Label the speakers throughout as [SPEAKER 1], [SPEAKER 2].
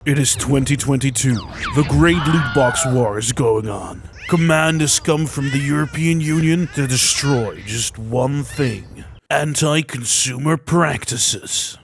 [SPEAKER 1] It is 2022. The Great Loot Box War is going on. Command has come from the European Union to destroy just one thing: anti-consumer practices.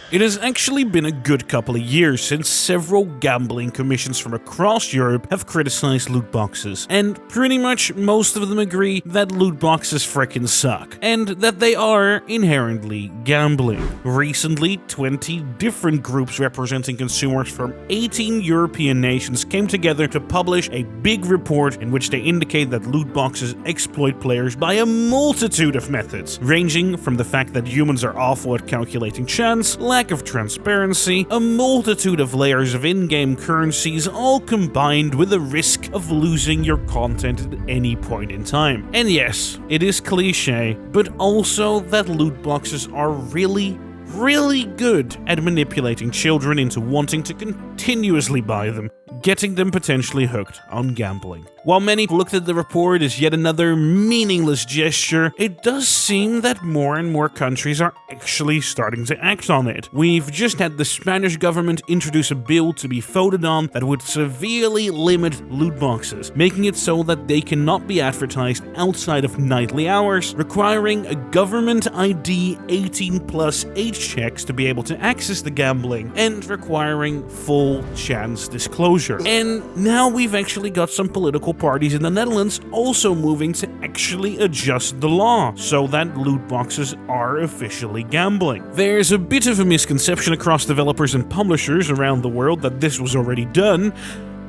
[SPEAKER 1] It has actually been a good couple of years since several gambling commissions from across Europe have criticized loot boxes, and pretty much most of them agree that loot boxes frickin' suck, and that they are inherently gambling. Recently, 20 different groups representing consumers from 18 European nations came together to publish a big report in which they indicate that loot boxes exploit players by a multitude of methods, ranging from the fact that humans are awful at calculating chance, lack of transparency, a multitude of layers of in-game currencies, all combined with the risk of losing your content at any point in time. And yes, it is cliche, but also that loot boxes are really good at manipulating children into wanting to continuously buy them, getting them potentially hooked on gambling. While many looked at the report as yet another meaningless gesture, it does seem that more and more countries are actually starting to act on it. We've just had the Spanish government introduce a bill to be voted on that would severely limit loot boxes, making it so that they cannot be advertised outside of nightly hours, requiring a government ID 18+ age checks to be able to access the gambling, and requiring full chance disclosure. And now we've actually got some political parties in the Netherlands also moving to actually adjust the law so that loot boxes are officially gambling. There's a bit of a misconception across developers and publishers around the world that this was already done.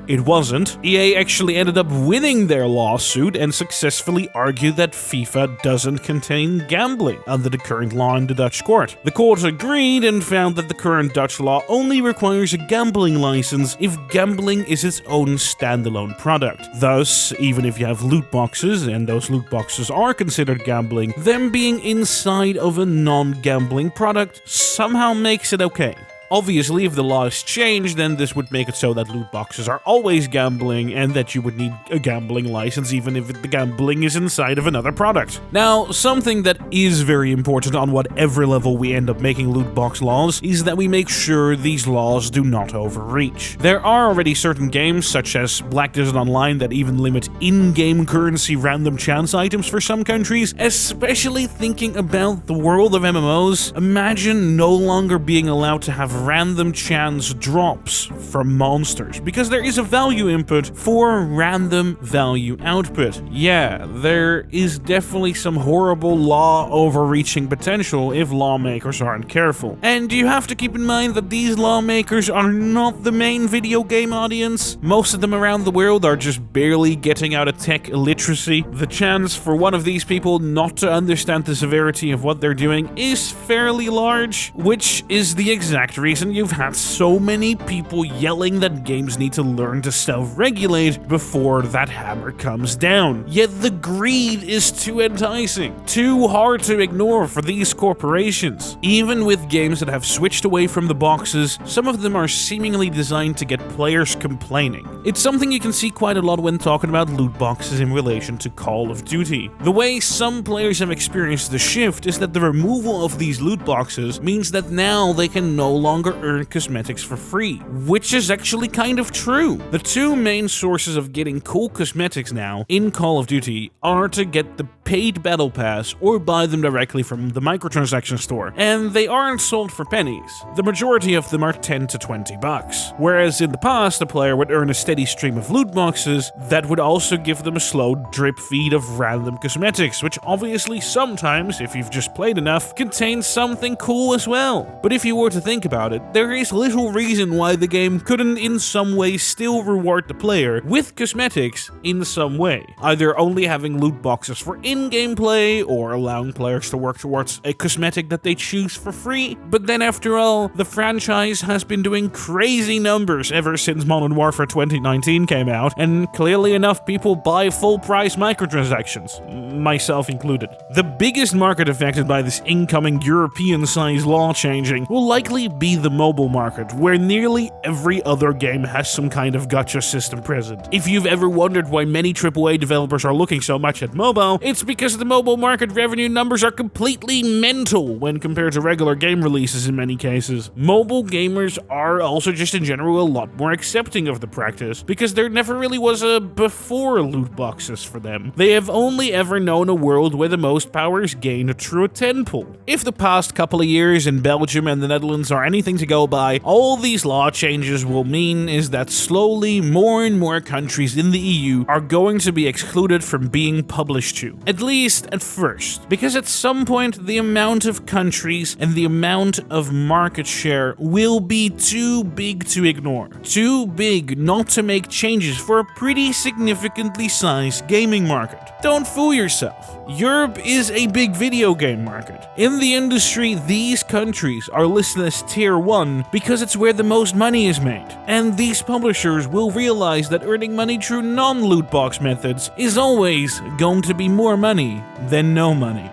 [SPEAKER 1] It wasn't. EA actually ended up winning their lawsuit and successfully argued that FIFA doesn't contain gambling under the current law in the Dutch court. The court agreed and found that the current Dutch law only requires a gambling license if gambling is its own standalone product. Thus, even if you have loot boxes and those loot boxes are considered gambling, them being inside of a non-gambling product somehow makes it okay. Obviously, if the law is changed, then this would make it so that loot boxes are always gambling and that you would need a gambling license even if the gambling is inside of another product. Now, something that is very important on whatever level we end up making loot box laws is that we make sure these laws do not overreach. There are already certain games, such as Black Desert Online, that even limit in-game currency random chance items for some countries. Especially thinking about the world of MMOs, imagine no longer being allowed to have random chance drops from monsters, because there is a value input for random value output. Yeah, there is definitely some horrible law overreaching potential if lawmakers aren't careful. And you have to keep in mind that these lawmakers are not the main video game audience. Most of them around the world are just barely getting out of tech illiteracy. The chance for one of these people not to understand the severity of what they're doing is fairly large, which is the exact reason you've had so many people yelling that games need to learn to self-regulate before that hammer comes down. Yet the greed is too enticing, too hard to ignore for these corporations. Even with games that have switched away from the boxes, some of them are seemingly designed to get players complaining. It's something you can see quite a lot when talking about loot boxes in relation to Call of Duty. The way some players have experienced the shift is that the removal of these loot boxes means that now they can no longer earn cosmetics for free, which is actually kind of true. The two main sources of getting cool cosmetics now in Call of Duty are to get the paid battle pass or buy them directly from the microtransaction store, and they aren't sold for pennies. The majority of them are 10 to 20 bucks. Whereas in the past, a player would earn a steady stream of loot boxes that would also give them a slow drip feed of random cosmetics, which obviously sometimes, if you've just played enough, contains something cool as well. But if you were to think about it, there is little reason why the game couldn't in some way still reward the player with cosmetics in some way, either only having loot boxes for in-game play or allowing players to work towards a cosmetic that they choose for free. But then after all, the franchise has been doing crazy numbers ever since Modern Warfare 2019 came out, and clearly enough people buy full-price microtransactions, myself included. The biggest market affected by this incoming European-sized law changing will likely be the mobile market, where nearly every other game has some kind of gacha system present. If you've ever wondered why many AAA developers are looking so much at mobile, it's because the mobile market revenue numbers are completely mental when compared to regular game releases in many cases. Mobile gamers are also just in general a lot more accepting of the practice, because there never really was a before loot boxes for them. They have only ever known a world where the most power is gained through a 10 pull. If the past couple of years in Belgium and the Netherlands are anything to go by, all these law changes will mean is that slowly more and more countries in the EU are going to be excluded from being published to. At least at first. Because at some point the amount of countries and the amount of market share will be too big to ignore. Too big not to make changes for a pretty significantly sized gaming market. Don't fool yourself. Europe is a big video game market. In the industry, these countries are listed as tier 1 because it's where the most money is made. And these publishers will realize that earning money through non-loot box methods is always going to be more money than no money.